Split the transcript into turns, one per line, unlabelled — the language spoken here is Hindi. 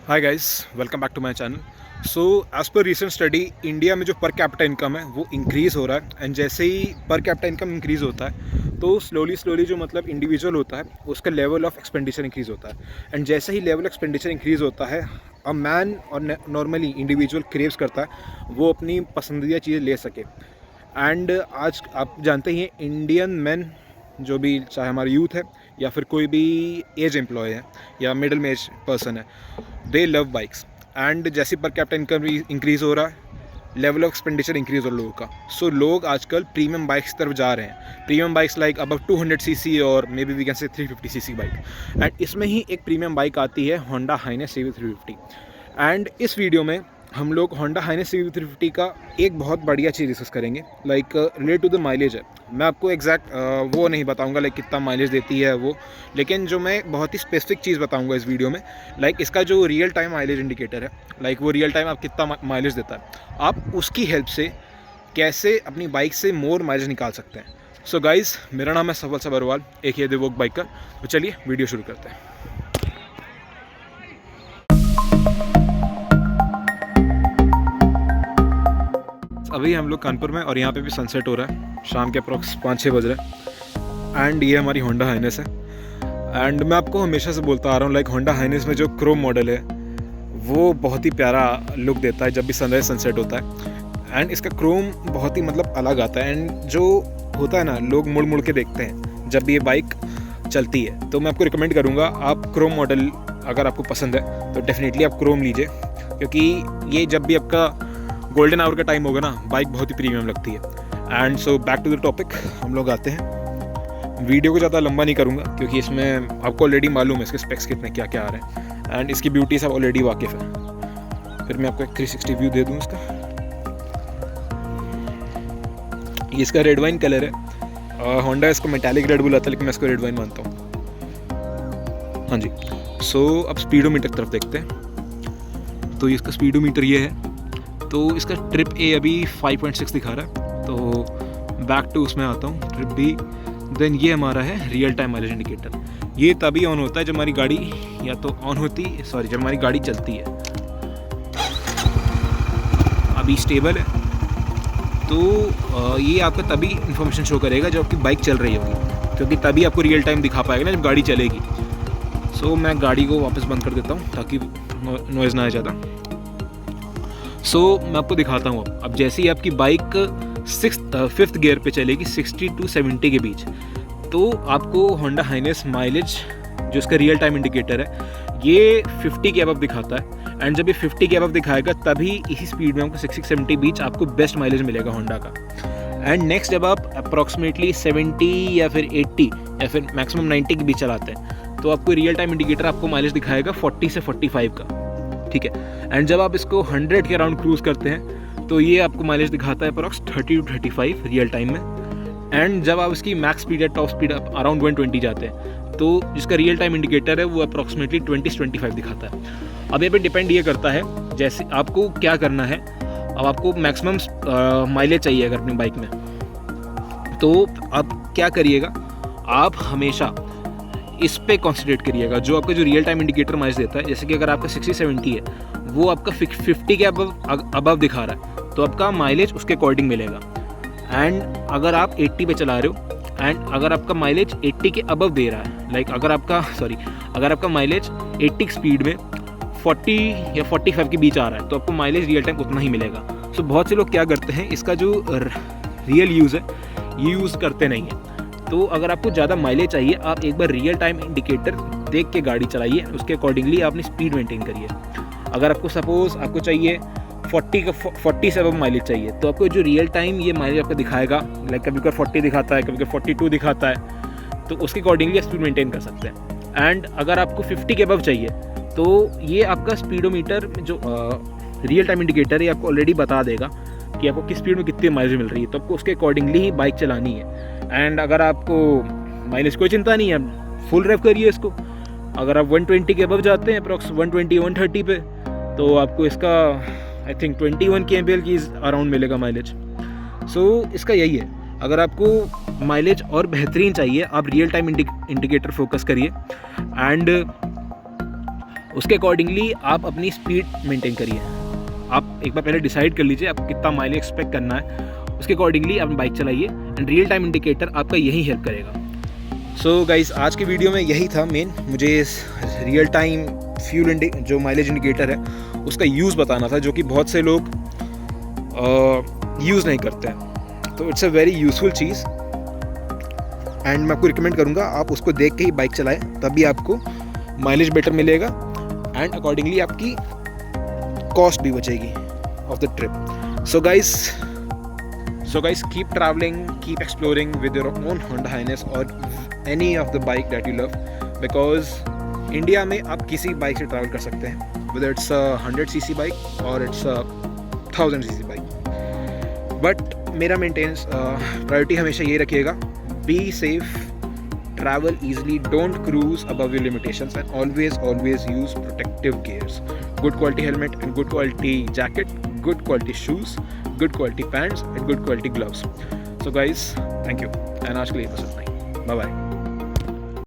Hi guys, welcome back to my channel. So as per recent study India में जो पर कैपिटा इनकम है वो इंक्रीज़ हो रहा है। एंड जैसे ही पर कैपिटा इनकम इंक्रीज़ होता है तो स्लोली जो मतलब इंडिविजुअल होता है उसका लेवल ऑफ एक्सपेंडिचर इंक्रीज़ होता है। एंड जैसे ही लेवल एक्सपेंडिचर इंक्रीज़ होता है अ मैन और नॉर्मली इंडिविजुअल क्रेव्स करता है वो अपनी पसंदीदा चीज़ें ले सके। एंड आज आप जानते ही हैं इंडियन मैन जो भी चाहे हमारा यूथ है या फिर कोई भी एज एम्प्लॉय है या मिडिल में एज पर्सन है, दे लव बाइक्स। एंड जैसे पर कैपिटा इनकम इंक्रीज़ हो रहा है, लेवल ऑफ एक्सपेंडिचर इंक्रीज़ हो रहा है लोगों का। सो लोग आजकल प्रीमियम बाइक्स की तरफ जा रहे हैं। Premium bikes like above 200 CC और may be we can say 350 CC bike. And इसमें ही एक प्रीमियम बाइक आती है होंडा हाइनेस CB 350। एंड इस वीडियो में हम लोग होंडा हाइनेस CB 350 का एक बहुत बढ़िया चीज़ डिस्कस करेंगे like relate to the mileage है। मैं आपको एग्जैक्ट वो नहीं बताऊंगा लाइक कितना माइलेज देती है वो, लेकिन जो मैं बहुत ही स्पेसिफिक चीज़ बताऊंगा इस वीडियो में लाइक इसका जो रियल टाइम माइलेज इंडिकेटर है, लाइक वो रियल टाइम आप कितना माइलेज देता है, आप उसकी हेल्प से कैसे अपनी बाइक से मोर माइलेज निकाल सकते हैं। सो गाइज़, मेरा नाम है सफल सबरवाल, एक ये देवोक बाइकर। तो चलिए वीडियो शुरू करते हैं। अभी हम लोग कानपुर में और यहाँ पे भी सनसेट हो रहा है, शाम के अप्रॉक्स 5-6 बज रहे हैं। एंड ये हमारी होंडा हाइनेस है। एंड मैं आपको हमेशा से बोलता आ रहा हूँ लाइक होंडा हाइनेस में जो क्रोम मॉडल है वो बहुत ही प्यारा लुक देता है जब भी सनराइज सनसेट होता है। एंड इसका क्रोम बहुत ही मतलब अलग आता है। एंड जो होता है ना, लोग मुड़ मुड़ के देखते हैं जब भी ये बाइक चलती है। तो मैं आपको रिकमेंड करूँगा, आप क्रोम मॉडल अगर आपको पसंद है तो डेफिनेटली आप क्रोम लीजिए, क्योंकि ये जब भी आपका गोल्डन आवर का टाइम होगा ना, बाइक बहुत ही प्रीमियम लगती है। And so back to the topic, हम लोग आते हैं। वीडियो को ज़्यादा लंबा नहीं करूँगा क्योंकि इसमें आपको ऑलरेडी मालूम है इसके स्पेक्स कितने क्या क्या आ रहे हैं एंड इसकी ब्यूटी से आप ऑलरेडी वाकिफ़ है। फिर मैं आपको एक 360 व्यू दे दूँ इसका। ये इसका रेड वाइन कलर है। होंडा इसको मेटालिक रेड बुलाता है लेकिन मैं इसको रेड वाइन मानता हूँ। हाँ जी। सो अब स्पीडोमीटर की तरफ देखते हैं। तो इसका स्पीडोमीटर ये है। तो इसका ट्रिप ए अभी 5.6 दिखा रहा है। तो बैक टू उसमें आता हूँ, ट्रिप बी। देन ये हमारा है रियल टाइम माइलेज इंडिकेटर। ये तभी ऑन होता है जब हमारी गाड़ी या तो जब हमारी गाड़ी चलती है। अभी स्टेबल है तो ये आपका तभी इन्फॉर्मेशन शो करेगा जब आपकी बाइक चल रही होगी, क्योंकि तभी आपको रियल टाइम दिखा पाएगा ना जब गाड़ी चलेगी। सो मैं गाड़ी को वापस बंद कर देता हूँ ताकि नॉइज़ ना आ जाता। सो मैं आपको दिखाता हूँ। अब जैसे ही आपकी बाइक 5th गियर पे चलेगी 60 to 70 के बीच, तो आपको होंडा हाइनेस माइलेज जो इसका रियल टाइम इंडिकेटर है ये 50 के अबव दिखाता है। एंड जब ये 50 के अबव दिखाएगा तभी इसी स्पीड में आपको 60-70 बीच आपको बेस्ट माइलेज मिलेगा होंडा का। एंड नेक्स्ट जब आप अप्रॉक्सीमेटली 70 या फिर 80 या फिर मैक्सिमम 90 के बीच चलाते हैं तो आपको रियल टाइम इंडिकेटर आपको माइलेज दिखाएगा 40 से 45 का, ठीक है। एंड जब आप इसको 100 के अराउंड क्रूज़ करते हैं तो ये आपको माइलेज दिखाता है अप्रॉक्स 30 to 35 रियल टाइम में। एंड जब आप इसकी मैक्स स्पीड या टॉप स्पीड अराउंड 120 जाते हैं तो जिसका रियल टाइम इंडिकेटर है वो अप्रॉक्सीमेटली 20 से 25 दिखाता है। अब ये पे डिपेंड ये करता है जैसे आपको क्या करना है। अब आपको मैक्सिमम माइलेज चाहिए अगर अपनी बाइक में, तो आप क्या करिएगा, आप हमेशा इस पे कॉन्सेंट्रेट करिएगा जो आपका जो रियल टाइम इंडिकेटर माइलेज देता है। जैसे कि अगर आपका 60-70 है वो आपका 50 के अबव दिखा रहा है तो आपका माइलेज उसके अकॉर्डिंग मिलेगा। एंड अगर आप 80 पे चला रहे हो एंड अगर आपका माइलेज 80 के अबव दे रहा है, लाइक अगर आपका माइलेज 80 स्पीड में 40 या 45 के बीच आ रहा है तो आपको माइलेज रियल टाइम उतना ही मिलेगा। सो बहुत से लोग क्या करते हैं, इसका जो रियल यूज़ है ये यूज़ करते नहीं है। तो अगर आपको ज़्यादा माइलेज चाहिए आप एक बार रियल टाइम इंडिकेटर देख के गाड़ी चलाइए, उसके अकॉर्डिंगली आप अपनी स्पीड मेंटेन करिए। अगर आपको सपोज़ आपको चाहिए 40 से अब माइलेज चाहिए तो आपको जो रियल टाइम ये माइलेज आपको दिखाएगा, लाइक कभी कभी 40 दिखाता है, कभी कभी 42 दिखाता है, तो उसके अकॉर्डिंगली आप स्पीड मेंटेन कर सकते हैं। एंड अगर आपको 50 के अबव चाहिए तो ये आपका स्पीडोमीटर जो रियल टाइम इंडिकेटर है आपको ऑलरेडी बता देगा कि आपको किस स्पीड में कितनी माइलेज मिल रही है, तो आपको उसके अकॉर्डिंगली ही बाइक चलानी है। एंड अगर आपको माइलेज कोई चिंता नहीं है, फुल ड्राइव करिए इसको। अगर आप 120 के अबव जाते हैं अप्रॉक्स 120-130 पे तो आपको इसका आई थिंक 21 kmpl की अराउंड मिलेगा माइलेज। सो इसका यही है, अगर आपको माइलेज और बेहतरीन चाहिए आप रियल टाइम इंडिकेटर फोकस करिए। एंड उसके अकॉर्डिंगली आप अपनी स्पीड मेंटेन करिए। आप एक बार पहले डिसाइड कर लीजिए आप कितना माइलेज एक्सपेक्ट करना है, उसके अकॉर्डिंगली आप बाइक चलाइए एंड रियल टाइम इंडिकेटर आपका यही हेल्प करेगा। सो गाइस, आज की वीडियो में यही था मेन, मुझे रियल टाइम फ्यूल जो माइलेज इंडिकेटर है उसका यूज़ बताना था, जो कि बहुत से लोग यूज़ नहीं करते हैं। तो it's a very useful cheese and मैं आपको रिकमेंड करूँगा आप उसको देख के ही बाइक चलाएं, तभी आपको माइलेज बेटर मिलेगा एंड अकॉर्डिंगली आपकी कॉस्ट भी बचेगी of the trip. So guys keep travelling, keep exploring with your own Honda Highness और any of the bike that you love, because India में आप किसी बाइक से ट्रैवल कर सकते हैं, whether it's a 100cc bike और it's a 1000cc bike. But मेरा मेंटेनेंस प्रायोरिटी हमेशा ये रखिएगा, be safe, travel easily, don't cruise above your limitations and always use protective gears, good quality helmet and good quality jacket, good quality shoes, good quality pants and good quality gloves. So guys, thank you and आज के लिए बस इतना ही, bye bye।